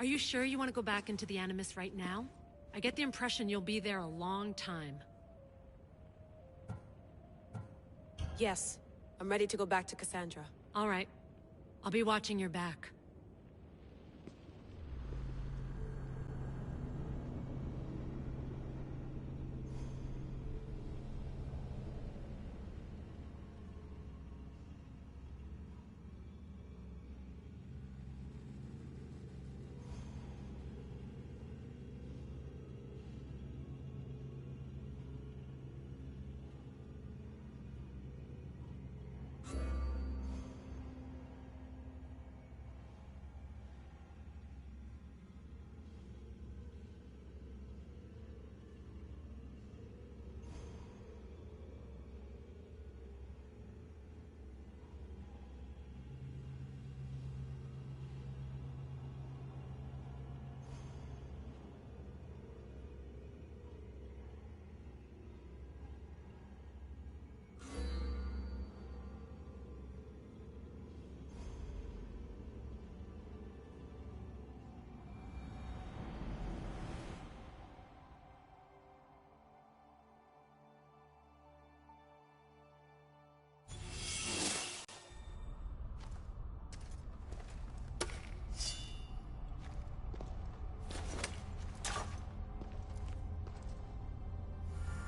Are you sure you want to go back into the Animus right now? I get the impression you'll be there a long time. Yes. I'm ready to go back to Cassandra. All right. I'll be watching your back.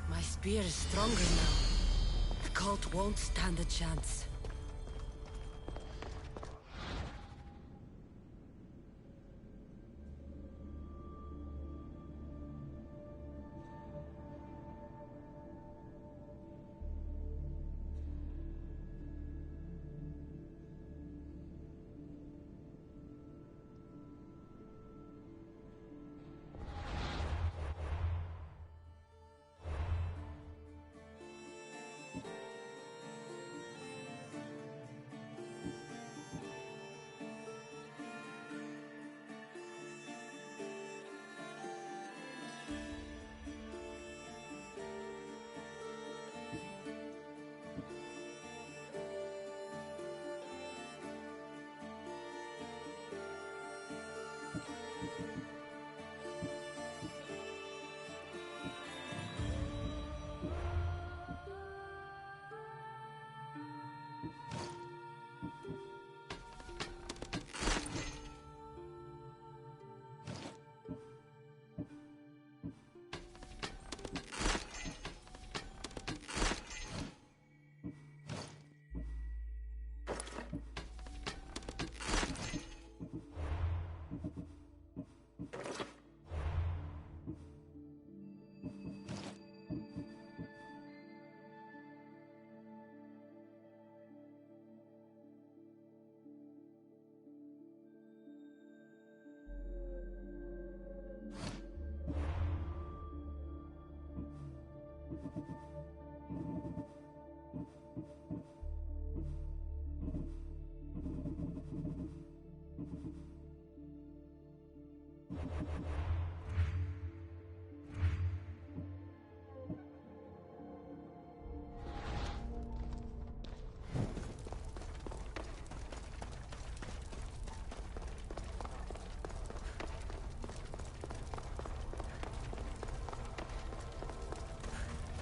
My spear is stronger now. The cult won't stand a chance.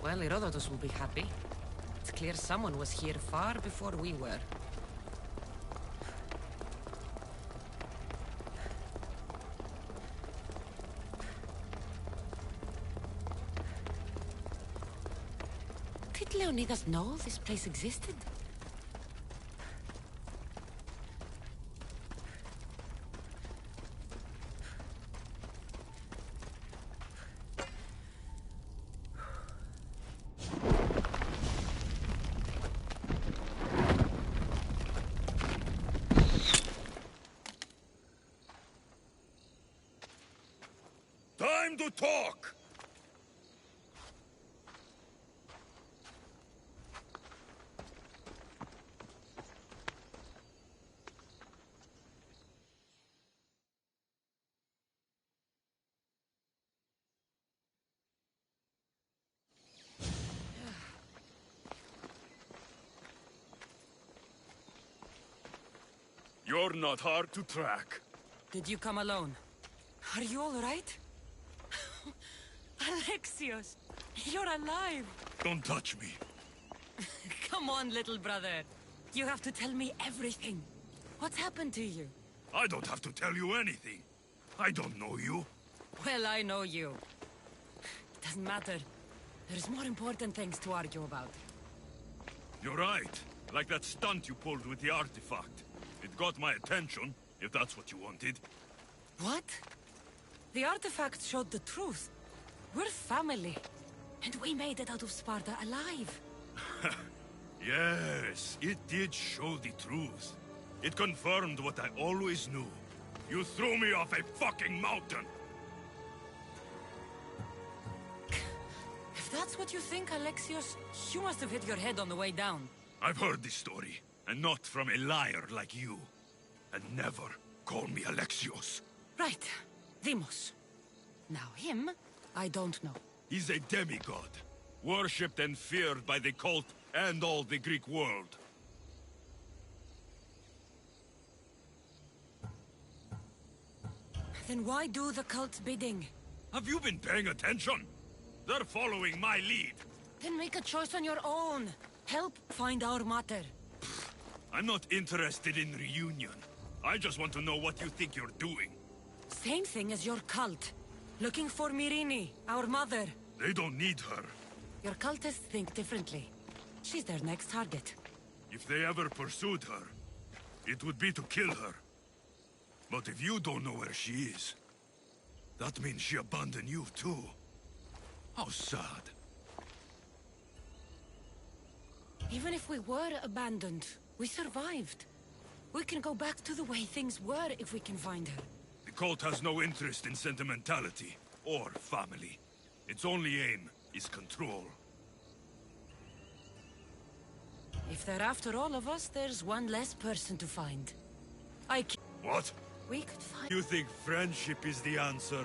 Well, Herodotus will be happy. It's clear someone was here far before we were. Did Leonidas know this place existed? Time to talk! You're not hard to track. Did you come alone? Are you all right? Alexios, you're alive. Don't touch me. Come on, little brother. You have to tell me everything. What's happened to you? I don't have to tell you anything. I don't know you. Well, I know you. It doesn't matter. There's more important things to argue about. You're right. Like that stunt you pulled with the artifact. It got my attention, if that's what you wanted. What? The artifact showed the truth. We're family. And we made it out of Sparta alive. Yes, it did show the truth. It confirmed what I always knew. You threw me off a fucking mountain! If that's what you think, Alexios, you must have hit your head on the way down. I've heard this story, and not from a liar like you. And never call me Alexios. Right. Demos. Now him, I don't know. He's a demigod, worshipped and feared by the cult and all the Greek world. Then why do the cult's bidding? Have you been paying attention? They're following my lead. Then make a choice on your own. Help find our mater. I'm not interested in reunion. I just want to know what you think you're doing. Same thing as your cult. Looking for Myrrine, our mother. They don't need her. Your cultists think differently. She's their next target. If they ever pursued her, it would be to kill her. But if you don't know where she is, that means she abandoned you too. How sad. Even if we were abandoned, we survived. We can go back to the way things were if we can find her. The cult has no interest in sentimentality or family. Its only aim is control. If they're after all of us, there's one less person to find. What? We could find... You think friendship is the answer?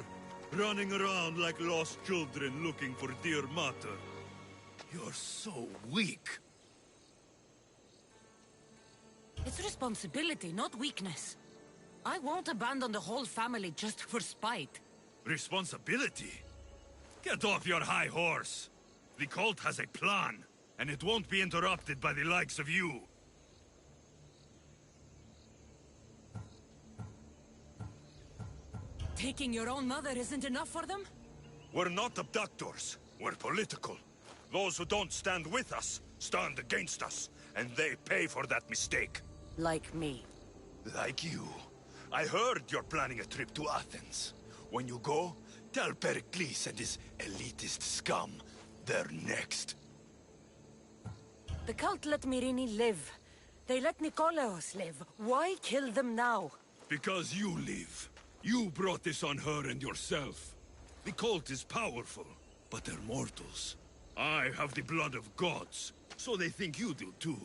Running around like lost children looking for dear mater? You're so weak. It's responsibility, not weakness. I won't abandon the whole family just for spite. Responsibility? Get off your high horse. The cult has a plan, and it won't be interrupted by the likes of you. Taking your own mother isn't enough for them? We're not abductors. We're political. Those who don't stand with us, stand against us, and they pay for that mistake. Like me. Like you. I heard you're planning a trip to Athens. When you go, tell Pericles and his elitist scum they're next. The cult let Myrrine live. They let Nikolaos live. Why kill them now? Because you live. You brought this on her and yourself. The cult is powerful, but they're mortals. I have the blood of gods, so they think you do too.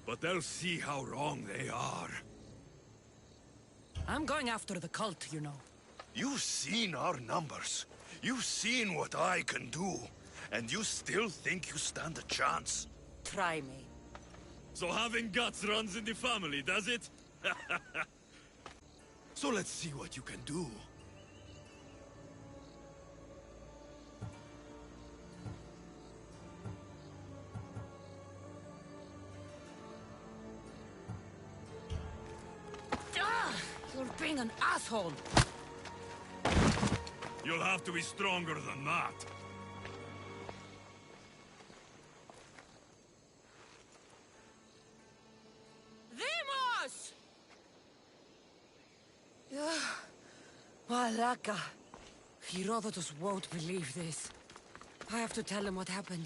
But they'll see how wrong they are. I'm going after the cult, you know. You've seen our numbers. You've seen what I can do. And you still think you stand a chance? Try me. So having guts runs in the family, does it? So let's see what you can do. You're being an asshole! You'll have to be stronger than that. Demos! Malaka. Herodotus won't believe this. I have to tell him what happened.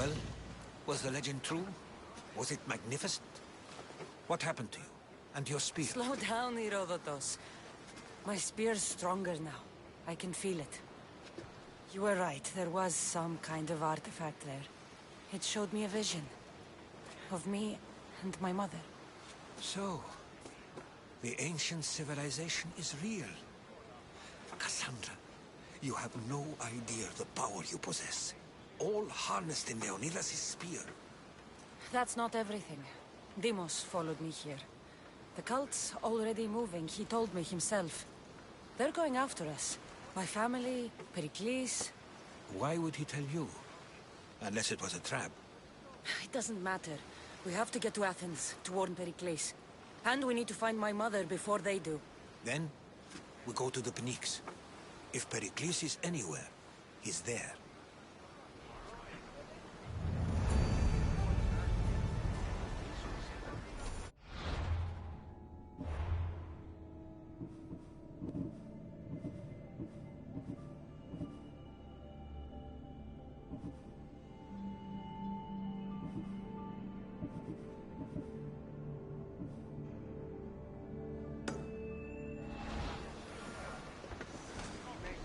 Well, was the legend true? Was it magnificent? What happened to you? And your spear? Slow down, Herodotus. My spear's stronger now. I can feel it. You were right, there was some kind of artifact there. It showed me a vision. Of me and my mother. So, the ancient civilization is real. Cassandra, you have no idea the power you possess. All harnessed in Leonidas' spear. That's not everything. Deimos followed me here. The cult's already moving, he told me himself. They're going after us. My family, Pericles. Why would he tell you? Unless it was a trap. It doesn't matter. We have to get to Athens to warn Pericles. And we need to find my mother before they do. Then, we go to the Pnyx. If Pericles is anywhere, he's there.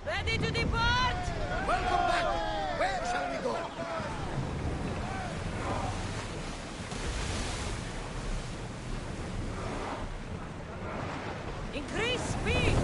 Ready to depart! Welcome back! Where shall we go? Increase speed!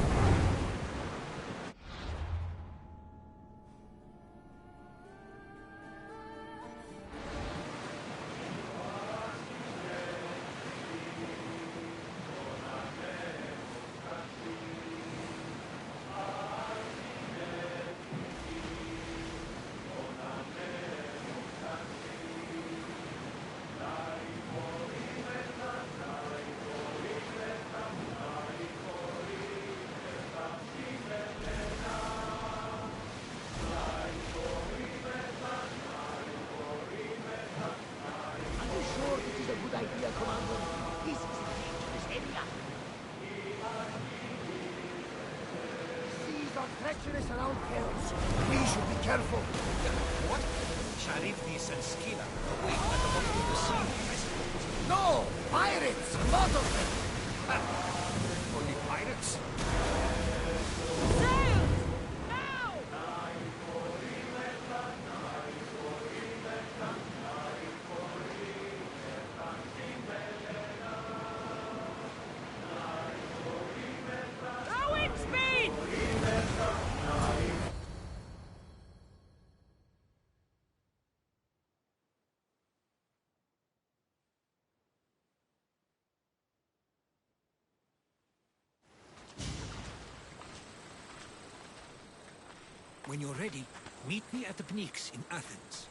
Idea, Commander. This is a dangerous area. Seas are treacherous around Kells. We should be careful. What? Charybdis and Scylla await at the bottom of the sea, I suppose. No! Pirates! A lot of them! Only pirates? Sail! Now! Rowing speed! When you're ready, meet me at the Pnyx in Athens.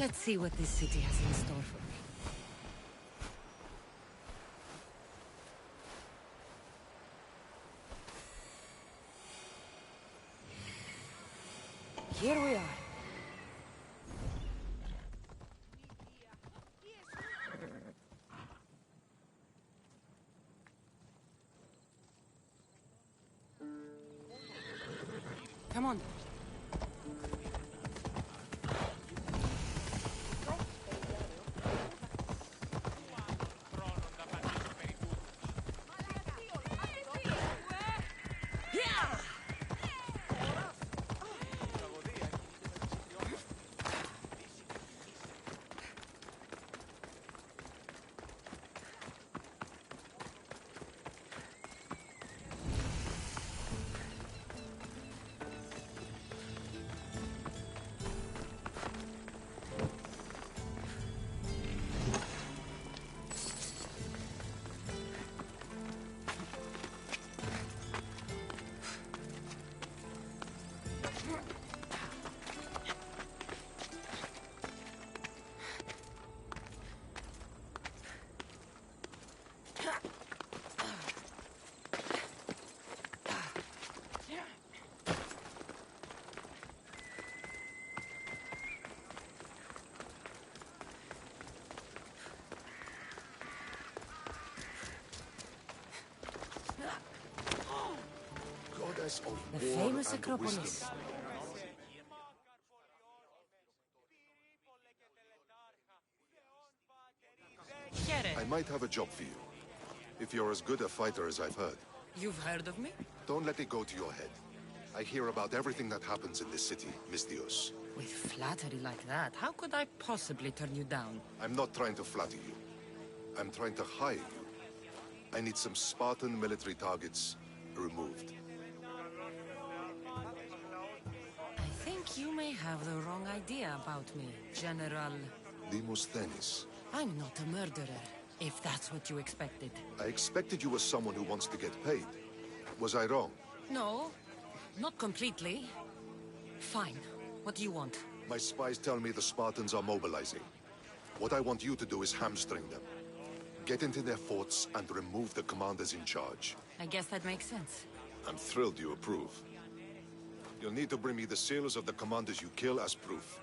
Let's see what this city has in store for me. Here we are. Come on. The famous Acropolis. I might have a job for you. If you're as good a fighter as I've heard. You've heard of me? Don't let it go to your head. I hear about everything that happens in this city, Misthios. With flattery like that, how could I possibly turn you down? I'm not trying to flatter you. I'm trying to hire you. I need some Spartan military targets removed. I think you may have the wrong idea about me, General. Demosthenes. I'm not a murderer, if that's what you expected. I expected you as someone who wants to get paid. Was I wrong? No, not completely. Fine. What do you want? My spies tell me the Spartans are mobilizing. What I want you to do is hamstring them. Get into their forts and remove the commanders in charge. I guess that makes sense. I'm thrilled you approve. You'll need to bring me the seals of the commanders you kill as proof.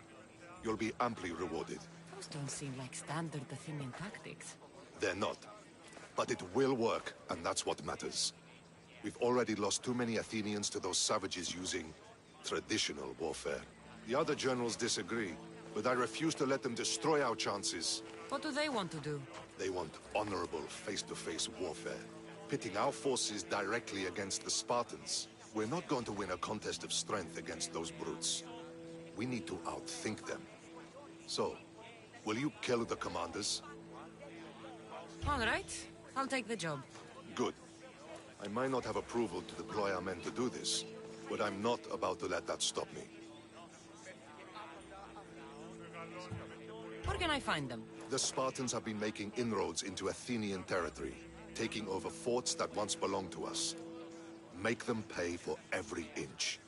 You'll be amply rewarded. Those don't seem like standard Athenian tactics. They're not. But it will work, and that's what matters. We've already lost too many Athenians to those savages using traditional warfare. The other generals disagree, but I refuse to let them destroy our chances. What do they want to do? They want honorable face-to-face warfare, pitting our forces directly against the Spartans. We're not going to win a contest of strength against those brutes. We need to outthink them. So, will you kill the commanders? All right. I'll take the job. Good. I might not have approval to deploy our men to do this, but I'm not about to let that stop me. Where can I find them? The Spartans have been making inroads into Athenian territory, taking over forts that once belonged to us. Make them pay for every inch.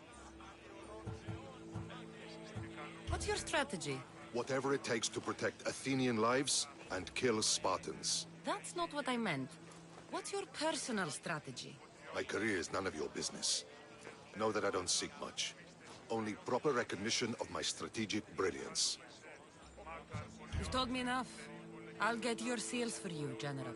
What's your strategy? Whatever it takes to protect Athenian lives and kill Spartans. That's not what I meant. What's your personal strategy? My career is none of your business. Know that I don't seek much. Only proper recognition of my strategic brilliance. You've told me enough. I'll get your seals for you, General.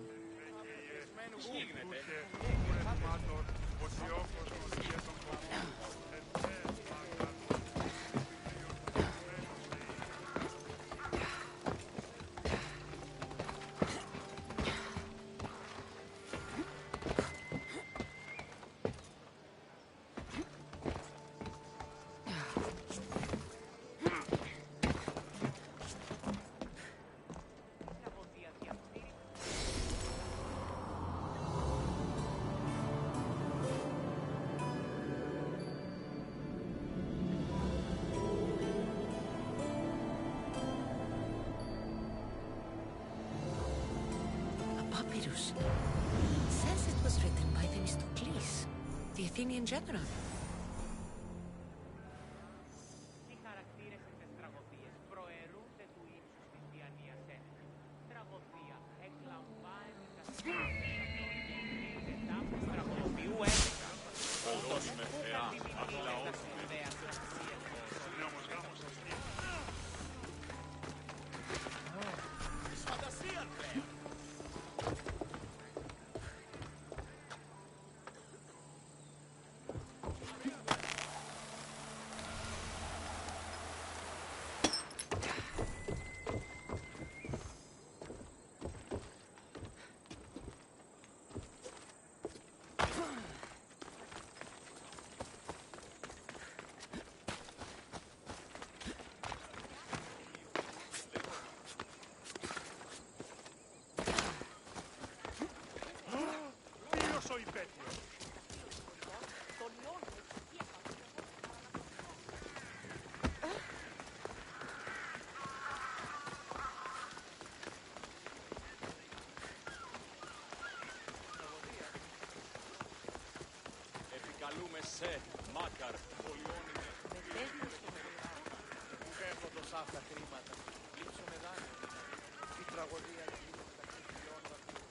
Papyrus. It says it was written by Themistocles, the Athenian general. Επικαλούμε σε, Μάκαρ, πολιώνουμε. Πού φεύγω τόσα αυτά χρήματα. Λείψω με δάνειο. Η τραγωδία γίνεται μεταξύ χιλιών βαθμών.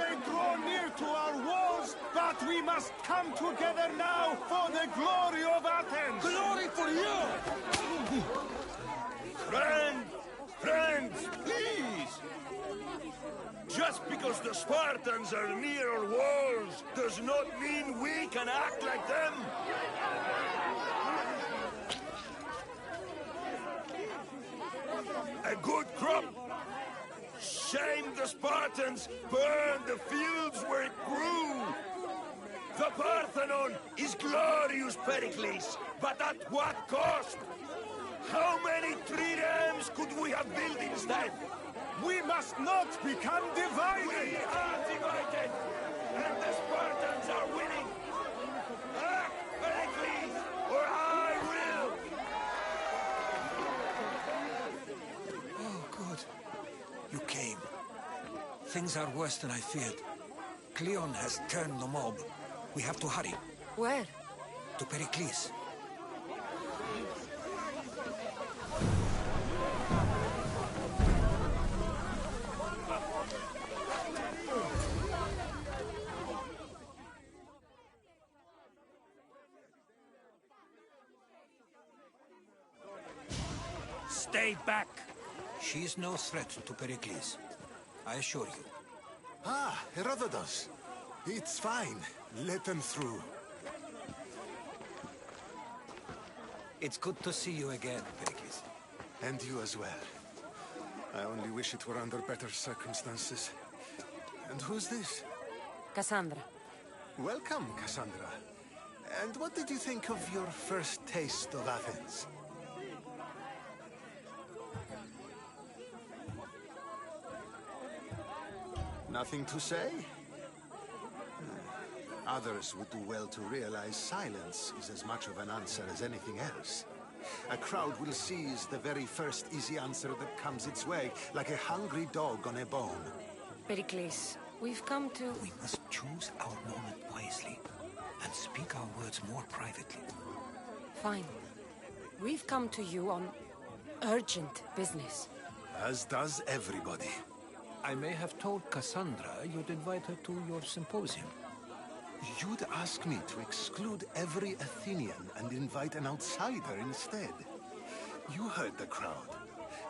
May draw near to our walls, but we must come together now for the glory of Athens! Glory for you! Friends, please! Just because the Spartans are near our walls does not mean we can act like them! A good crop! Shame the Spartans burned the fields where it grew! The Parthenon is glorious, Pericles, but at what cost? How many triremes could we have built instead? We must not become divided! We are divided, and the Spartans are winning! Act, Pericles, or I will! Oh, good. You came. Things are worse than I feared. Cleon has turned the mob. We have to hurry. Where? To Pericles. Stay back! She's no threat to Pericles. I assure you. Ah, Herodotus. It's fine. Let them through. It's good to see you again, Pericles. And you as well. I only wish it were under better circumstances. And who's this? Cassandra. Welcome, Cassandra. And what did you think of your first taste of Athens? Nothing to say? Others would do well to realize silence is as much of an answer as anything else. A crowd will seize the very first easy answer that comes its way, like a hungry dog on a bone. Pericles, we've come to... We must choose our moment wisely and speak our words more privately. Fine. We've come to you on urgent business. As does everybody. I may have told Cassandra you'd invite her to your symposium. You'd ask me to exclude every Athenian and invite an outsider instead. You heard the crowd.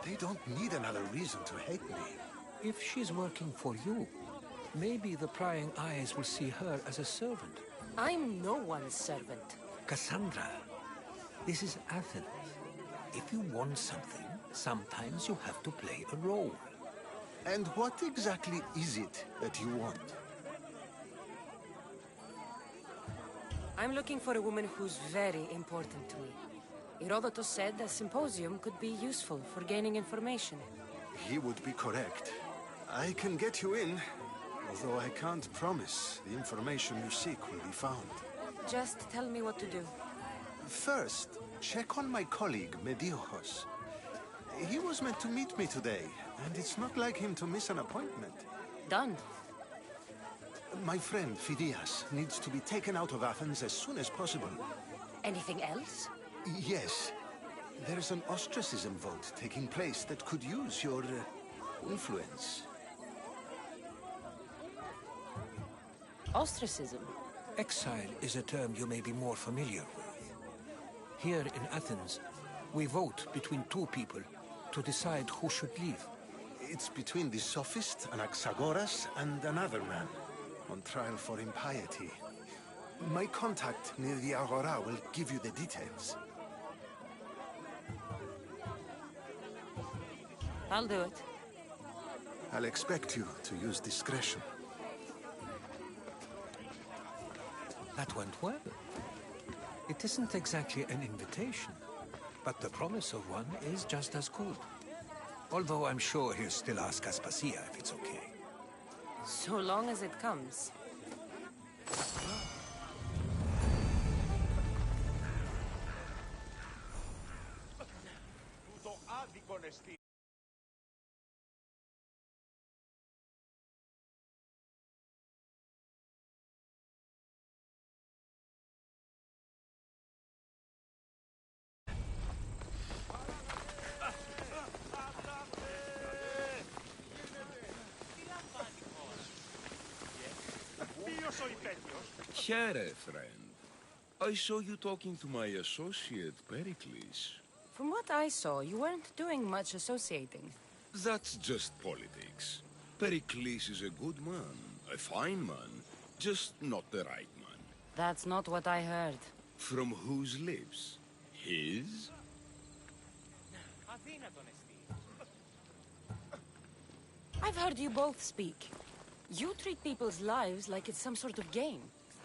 They don't need another reason to hate me. If she's working for you, maybe the prying eyes will see her as a servant. I'm no one's servant. Cassandra, this is Athens. If you want something, sometimes you have to play a role. And what exactly is it that you want? I'm looking for a woman who's very important to me. Herodotus said a symposium could be useful for gaining information. He would be correct. I can get you in, although I can't promise the information you seek will be found. Just tell me what to do. First, check on my colleague, Mediojos. He was meant to meet me today, and it's not like him to miss an appointment. Done. My friend, Phidias, needs to be taken out of Athens as soon as possible. Anything else? Yes. There's an ostracism vote taking place that could use your influence. Ostracism? Exile is a term you may be more familiar with. Here in Athens, we vote between two people to decide who should leave. It's between the sophist, Anaxagoras, and another man, on trial for impiety. My contact near the Agora will give you the details. I'll do it. I'll expect you to use discretion. That went well. It isn't exactly an invitation, but the promise of one is just as good. Although I'm sure he'll still ask Aspasia if it's okay. So long as it comes. Here, friend. I saw you talking to my associate, Pericles. From what I saw, you weren't doing much associating. That's just politics. Pericles is a good man, a fine man, just not the right man. That's not what I heard. From whose lips? His? I've heard you both speak. You treat people's lives like it's some sort of game.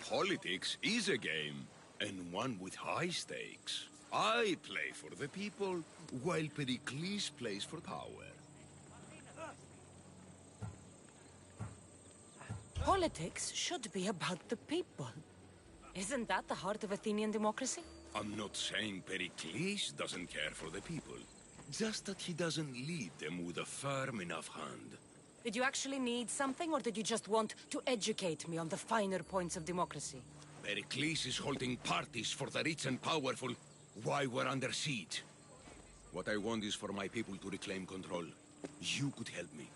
Politics is a game, and one with high stakes. I play for the people, while Pericles plays for power. Politics should be about the people. Isn't that the heart of Athenian democracy? I'm not saying Pericles doesn't care for the people, just that he doesn't lead them with a firm enough hand. Did you actually need something, or did you just want to educate me on the finer points of democracy? Pericles is holding parties for the rich and powerful while we're under siege. What I want is for my people to reclaim control. You could help me.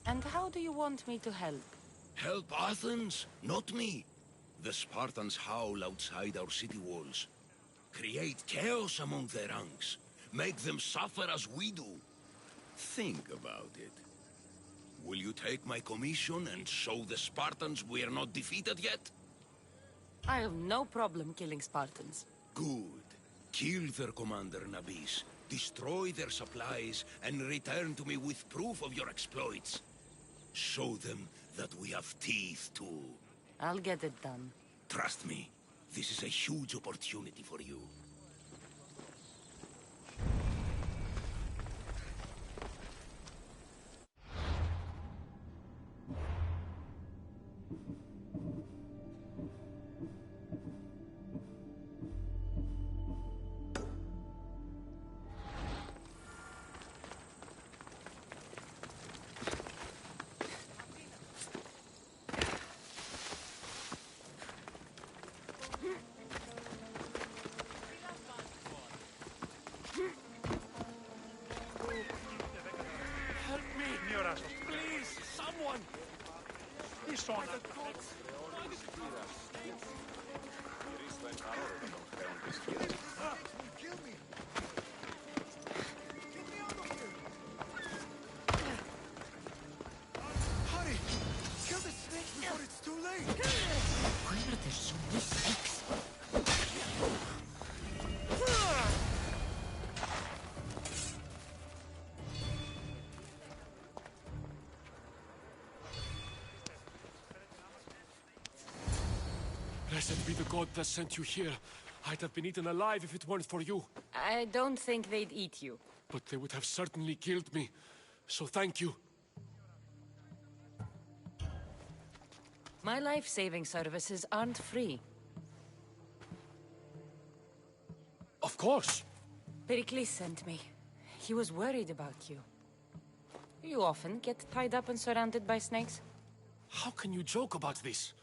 And how do you want me to help? Help Athens, not me. The Spartans howl outside our city walls. Create chaos among their ranks. Make them suffer as we do. Think about it. Will you take my commission and show the Spartans we're not defeated yet? I have no problem killing Spartans. Good. Kill their commander Nabis, destroy their supplies, and return to me with proof of your exploits. Show them that we have teeth too. I'll get it done. Trust me, this is a huge opportunity for you. Why are there so many snakes? Blessed be the god that sent you here. I'd have been eaten alive if it weren't for you. I don't think they'd eat you. But they would have certainly killed me. So thank you. My life-saving services aren't free. Of course. Pericles sent me. He was worried about you. You often get tied up and surrounded by snakes? How can you joke about this?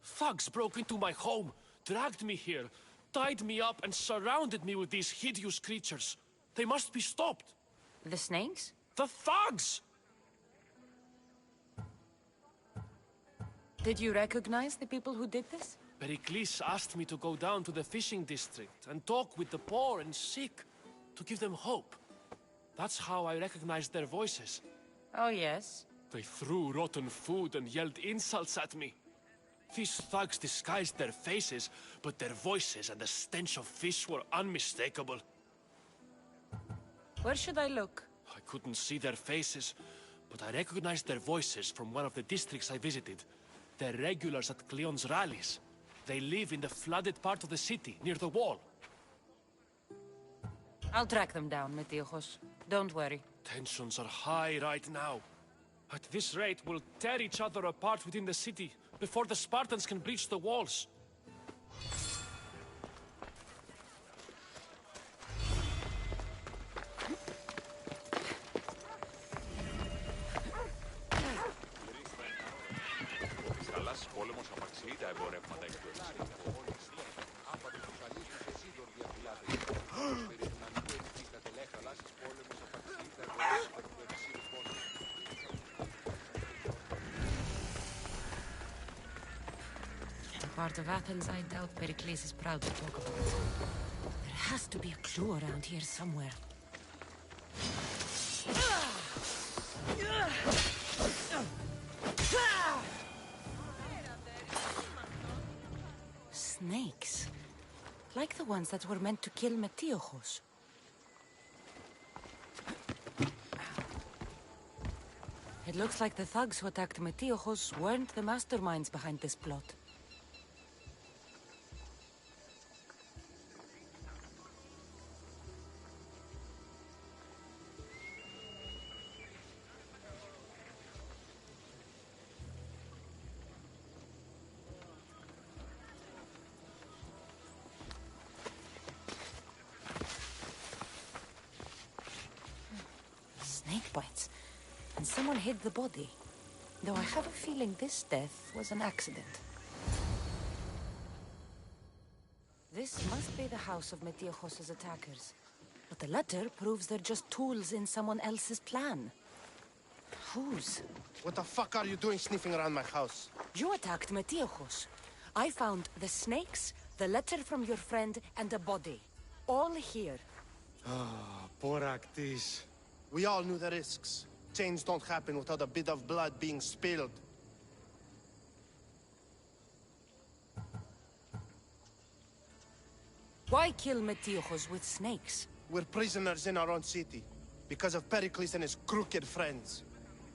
Thugs broke into my home, dragged me here, tied me up and surrounded me with these hideous creatures. They must be stopped. The snakes? The thugs! Did you recognize the people who did this? Pericles asked me to go down to the fishing district and talk with the poor and sick, to give them hope. That's how I recognized their voices. Oh, yes? They threw rotten food and yelled insults at me. These thugs disguised their faces, but their voices and the stench of fish were unmistakable. Where should I look? I couldn't see their faces, but I recognized their voices from one of the districts I visited. They're regulars at Cleon's rallies. They live in the flooded part of the city, near the wall. I'll track them down, Metiojos. Don't worry. Tensions are high right now. At this rate, we'll tear each other apart within the city, before the Spartans can breach the walls. Part of Athens I doubt Pericles is proud to talk about. There has to be a clue around here somewhere. Snakes. Like the ones that were meant to kill Metiojos. It looks like the thugs who attacked Metiojos weren't the masterminds behind this plot. Snake bites. And someone hid the body. Though I have a feeling this death was an accident. This must be the house of Metiojos' attackers. But the letter proves they're just tools in someone else's plan. Whose? What the fuck are you doing sniffing around my house? You attacked Metiojos. I found the snakes, the letter from your friend, and a body. All here. Poor Actis. We all knew the risks. Change don't happen without a bit of blood being spilled. Why kill Metiojos with snakes? We're prisoners in our own city, because of Pericles and his crooked friends.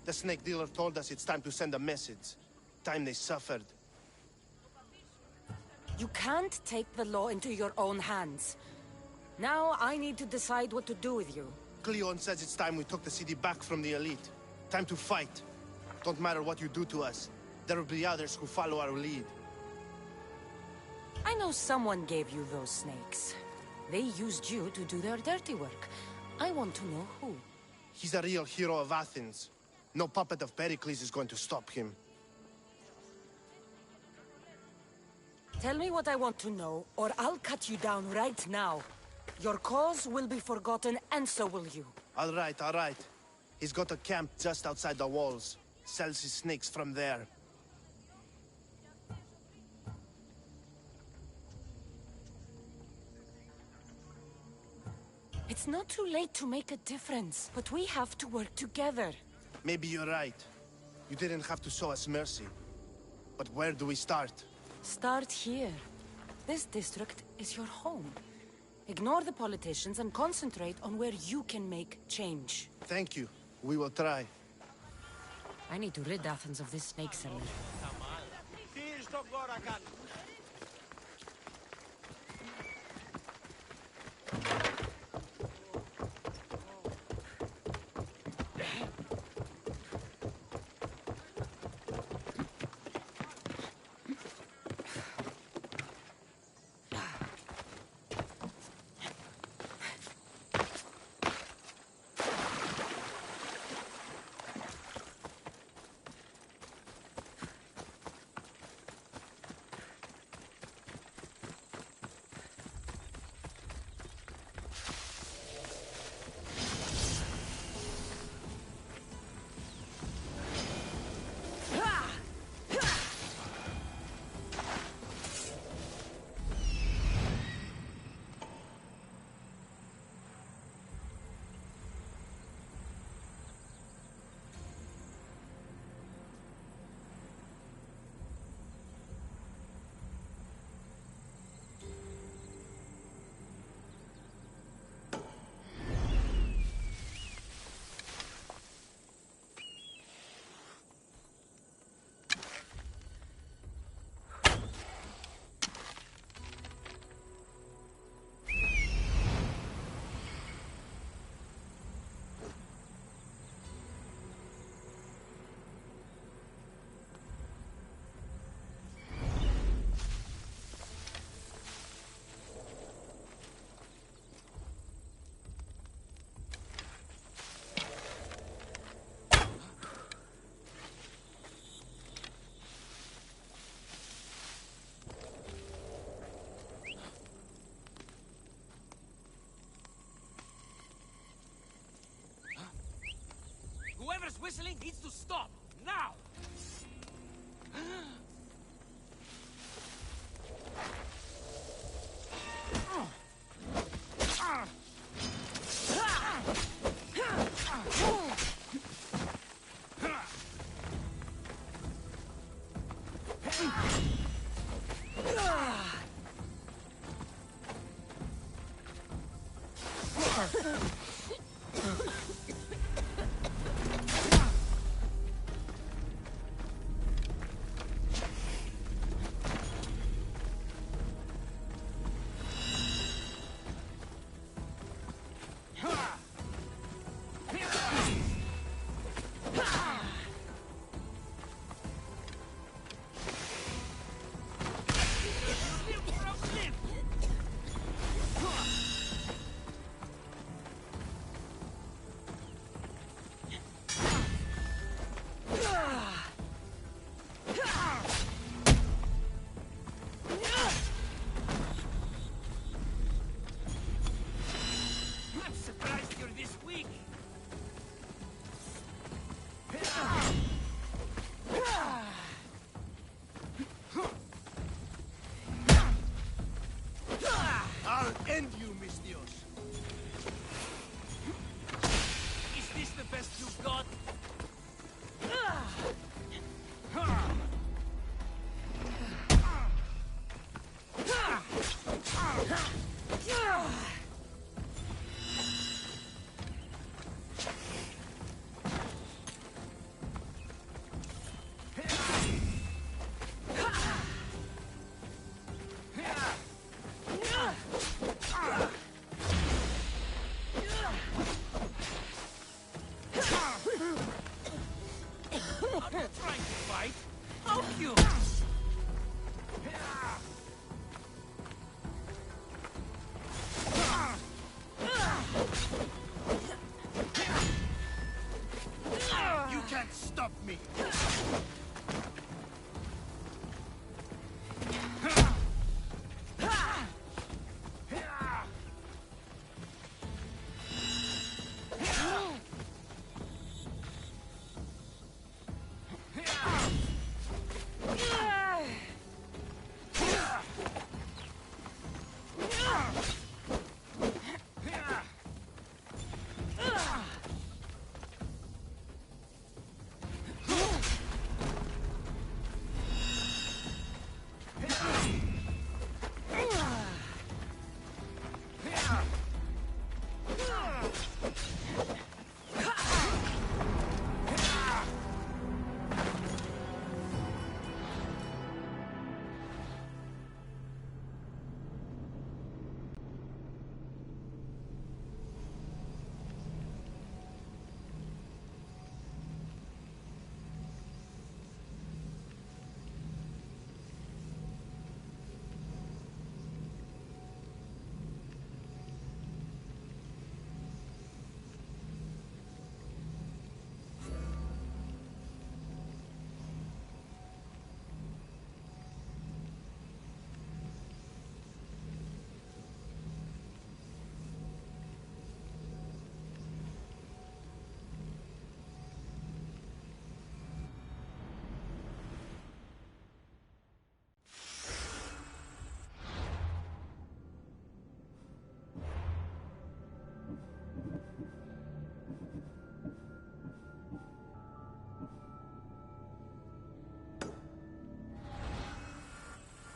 The snake dealer told us it's time to send a message. Time they suffered. You can't take the law into your own hands. Now I need to decide what to do with you. Cleon says it's time we took the city back from the elite. Time to fight. Don't matter what you do to us. There will be others who follow our lead. I know someone gave you those snakes. They used you to do their dirty work. I want to know who. He's a real hero of Athens. No puppet of Pericles is going to stop him. Tell me what I want to know, or I'll cut you down right now. Your cause will be forgotten, and so will you. All right, all right. He's got a camp just outside the walls. Sells his snakes from there. It's not too late to make a difference, but we have to work together. Maybe you're right. You didn't have to show us mercy. But where do we start? Start here. This district is your home. Ignore the politicians and concentrate on where you can make change. Thank you. We will try. I need to rid Athens of this snake seller. end you, mis Dios. Is this the best you've got?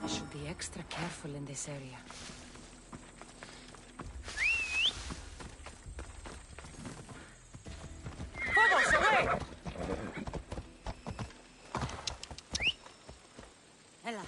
I should be extra careful in this area. Phobos, away! Ella.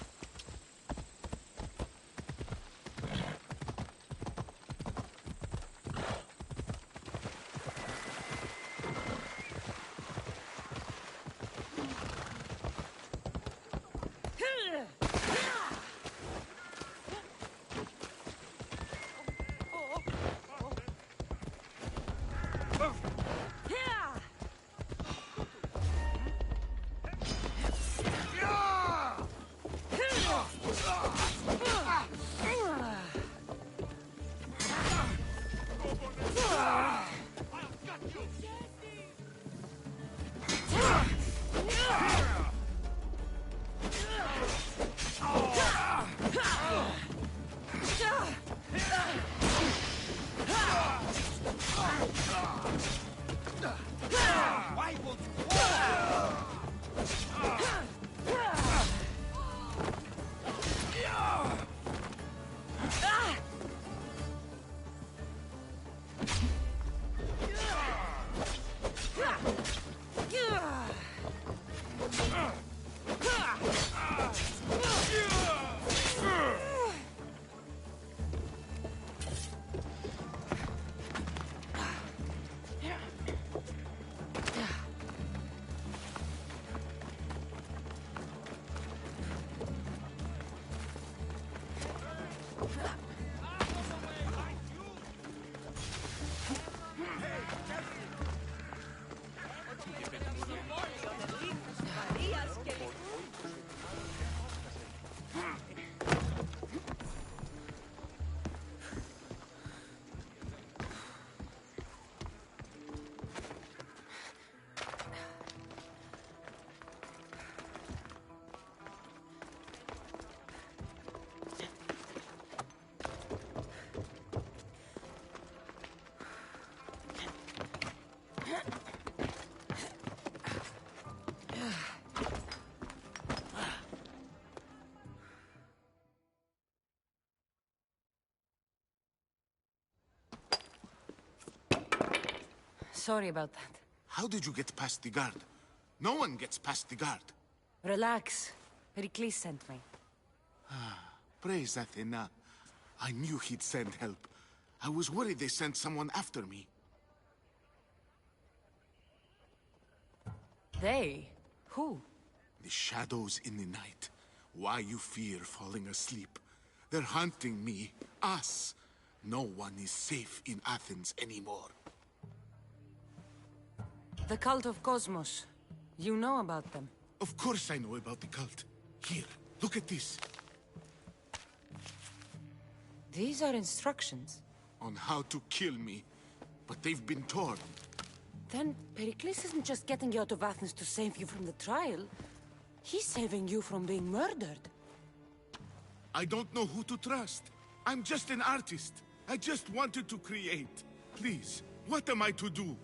Sorry about that. How did you get past the guard? No one gets past the guard. Relax. Pericles sent me. Praise Athena. I knew he'd send help. I was worried they sent someone after me. They? Who? The shadows in the night. Why you fear falling asleep. They're hunting me. Us. No one is safe in Athens anymore. The cult of Cosmos. You know about them. Of course I know about the cult. Here, look at this. These are instructions. On how to kill me. But they've been torn. Then Pericles isn't just getting you out of Athens to save you from the trial. He's saving you from being murdered. I don't know who to trust. I'm just an artist. I just wanted to create. Please, what am I to do?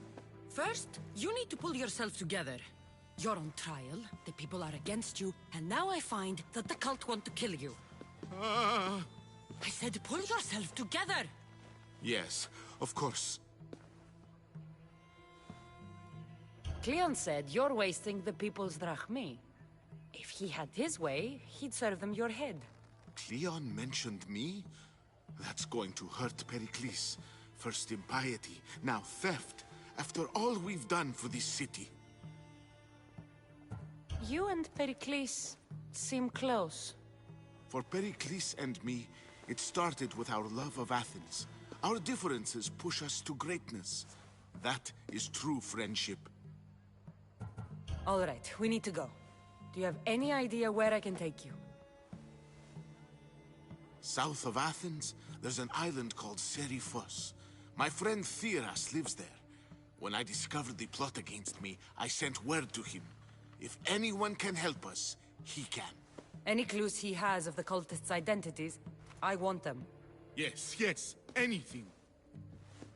First, you need to pull yourself together. You're on trial, the people are against you, and now I find that the cult want to kill you. I said pull yourself together! Yes, of course. Cleon said you're wasting the people's drachmi. If he had his way, he'd serve them your head. Cleon mentioned me? That's going to hurt Pericles. First impiety, now theft. After all we've done for this city. You and Pericles seem close. For Pericles and me, it started with our love of Athens. Our differences push us to greatness. That is true friendship. All right, we need to go. Do you have any idea where I can take you? South of Athens, there's an island called Seriphos. My friend Theras lives there. When I discovered the plot against me, I sent word to him. If anyone can help us, he can. Any clues he has of the cultists' identities, I want them. Yes, anything.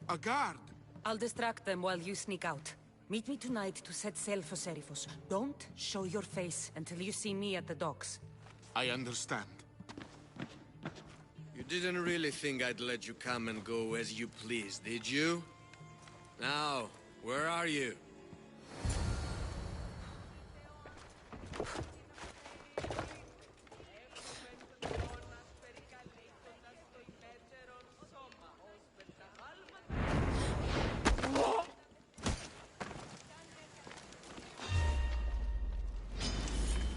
A guard. I'll distract them while you sneak out. Meet me tonight to set sail for Seriphos. Don't show your face until you see me at the docks. I understand. You didn't really think I'd let you come and go as you please, did you? Now, where are you?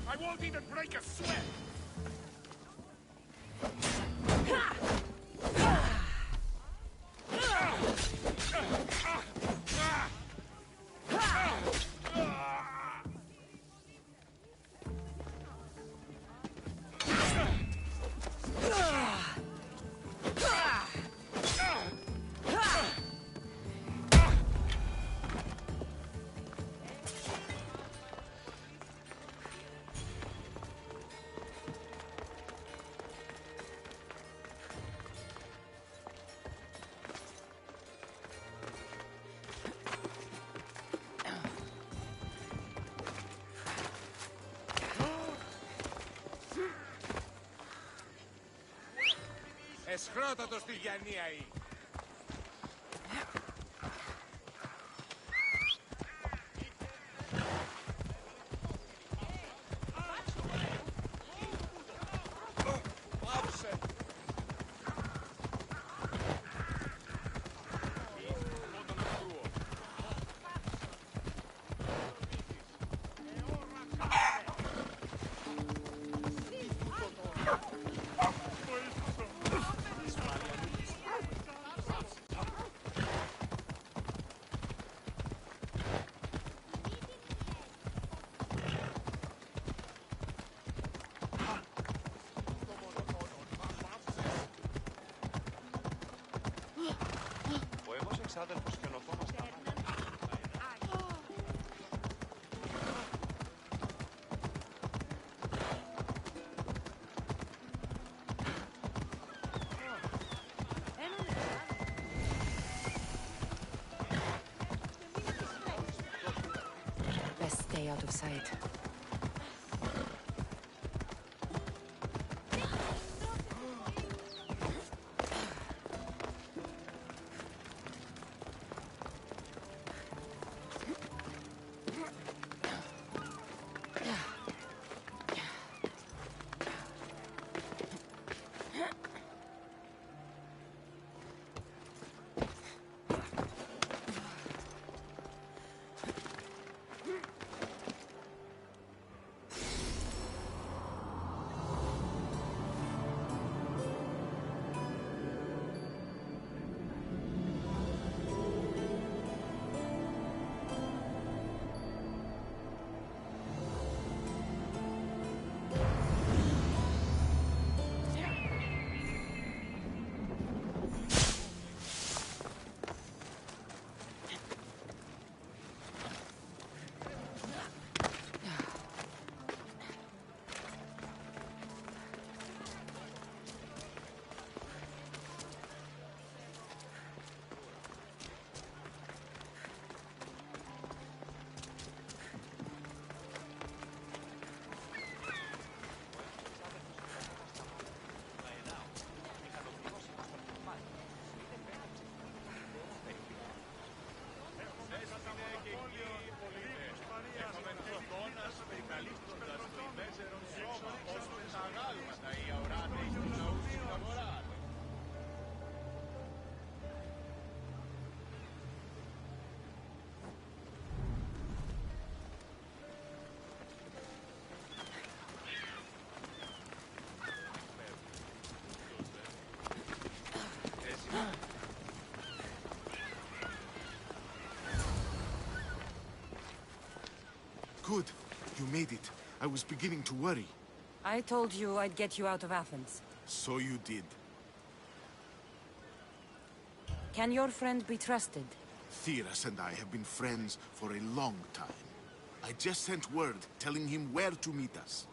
I won't even break a sweat! Εσχρότατος στη Γιαννία ή. Ξάδερφος και ονοτόμας Best stay out of sight. Good. You made it. I was beginning to worry. I told you I'd get you out of Athens. So you did. Can your friend be trusted? Theras and I have been friends for a long time. I just sent word telling him where to meet us.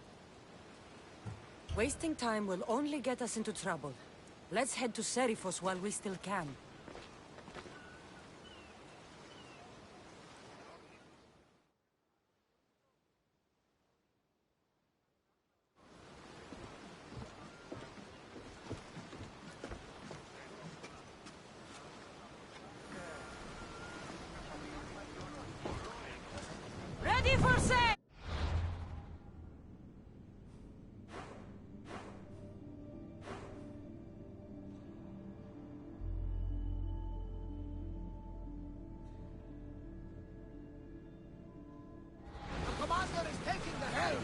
Wasting time will only get us into trouble. Let's head to Serifos while we still can. Ready for sail! The commander is taking the helm!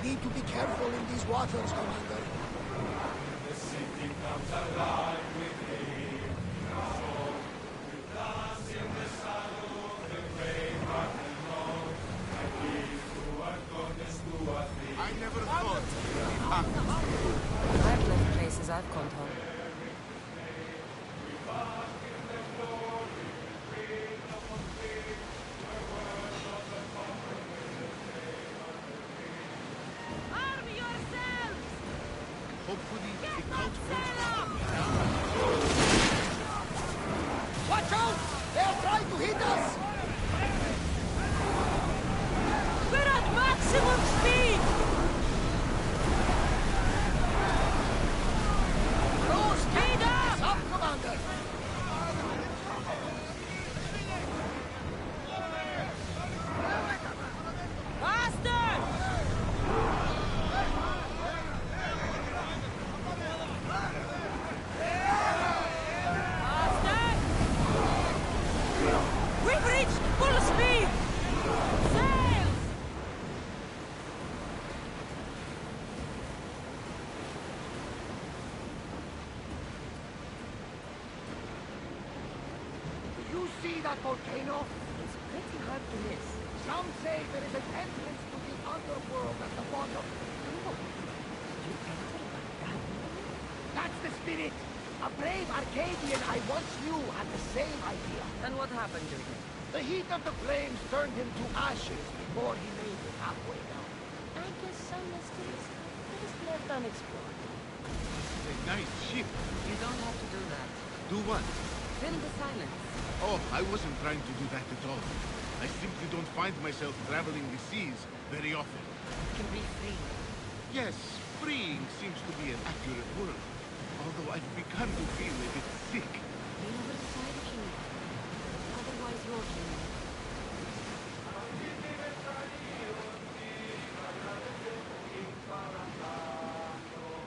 We need to be careful in these waters, Commander. The city comes alive with him. So we dance in the shadow of the great rock and roll. And give to our goddess, to our thee. I never thought I've left places I've called home. Arm yourselves! hopefully the cult won't follow me. Watch out! They are trying to hit us! We're at maximum speed! Speed up! Up, Commander! Faster! Faster! We've reached full speed! Sails! Do you see that volcano? It's pretty hard to miss. Some say there is an entrance to the underworld at the bottom. Oh, you enter by that? That's the spirit! A brave Arcadian I once knew had the same idea. And what happened to him? The heat of the flames turned him to ashes before he made it halfway down. I guess some mysteries are just left unexplored. This is a nice ship. You don't have to do that. Do what? Fill the silence. Oh, I wasn't trying to do that at all. I simply don't find myself traveling the seas very often. You can be free. Yes, freeing seems to be an accurate word. Although I've begun to feel a bit sick. You never decided you need. Otherwise, you're king.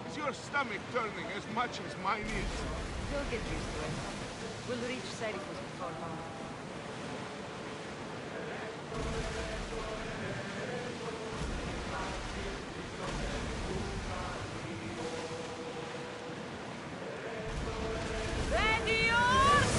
Is your stomach turning as much as mine is? You'll get used to it. We'll reach Serifos before long. Ready, yours!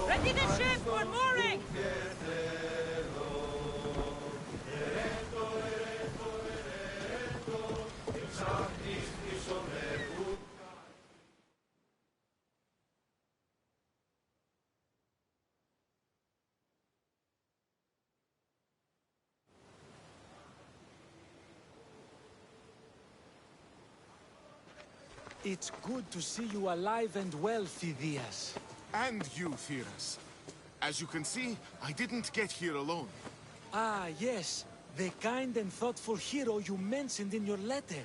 Ready the ship for mooring! It's good to see you alive and well, Phidias. And you, Theras. As you can see, I didn't get here alone. Ah, yes. The kind and thoughtful hero you mentioned in your letter.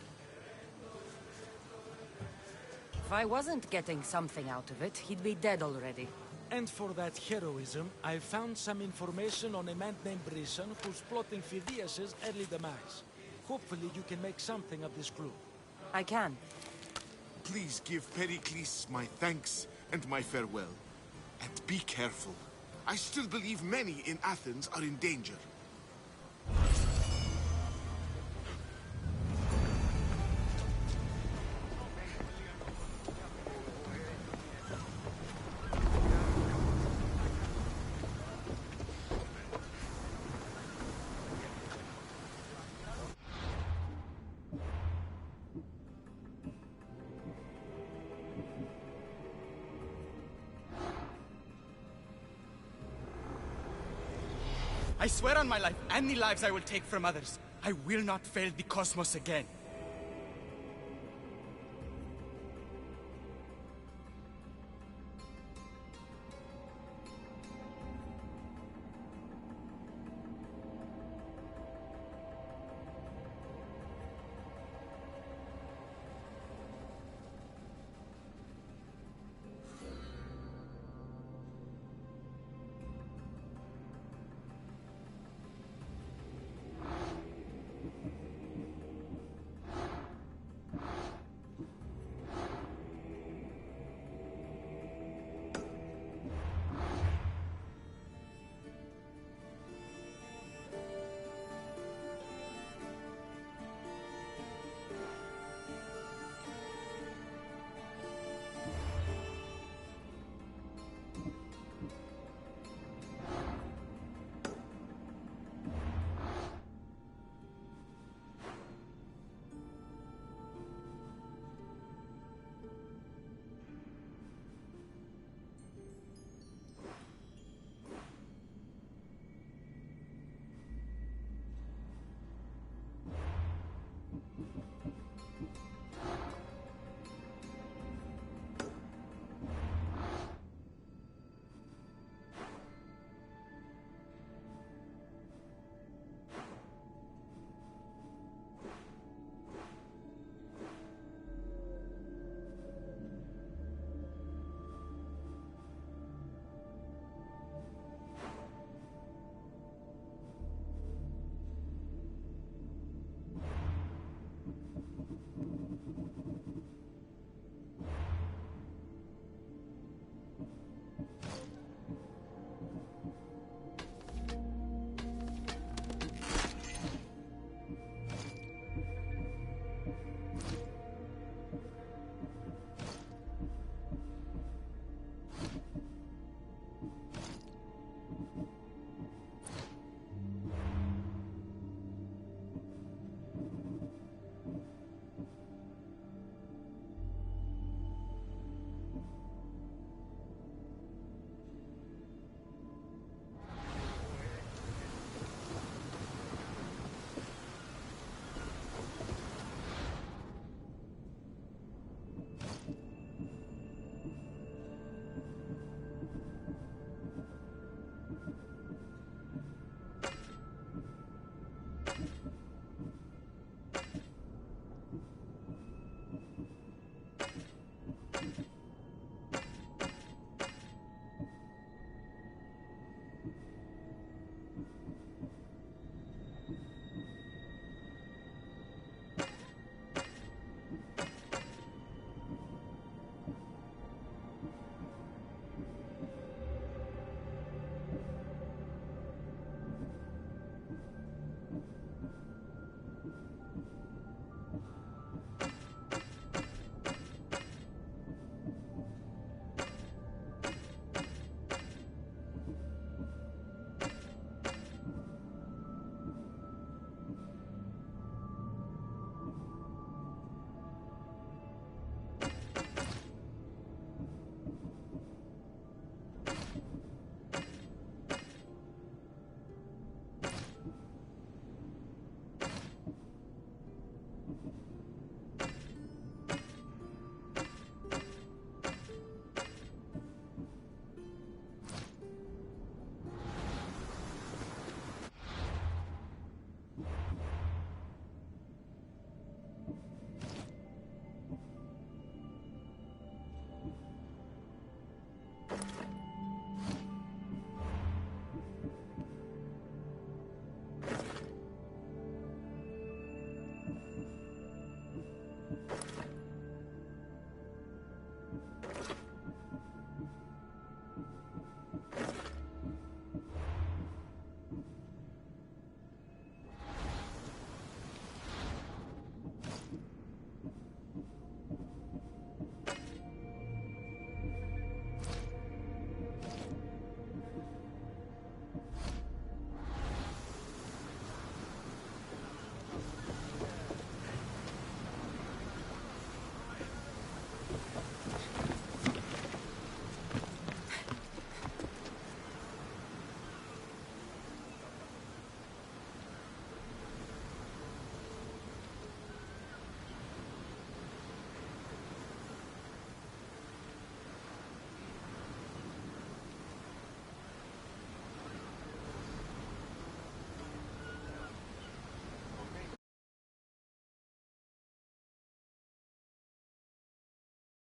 If I wasn't getting something out of it, he'd be dead already. And for that heroism, I found some information on a man named Brisson who's plotting Phidias' early demise. Hopefully you can make something of this clue. I can. Please give Pericles my thanks and my farewell. And be careful. I still believe many in Athens are in danger. I swear on my life and the lives I will take from others, I will not fail the cosmos again.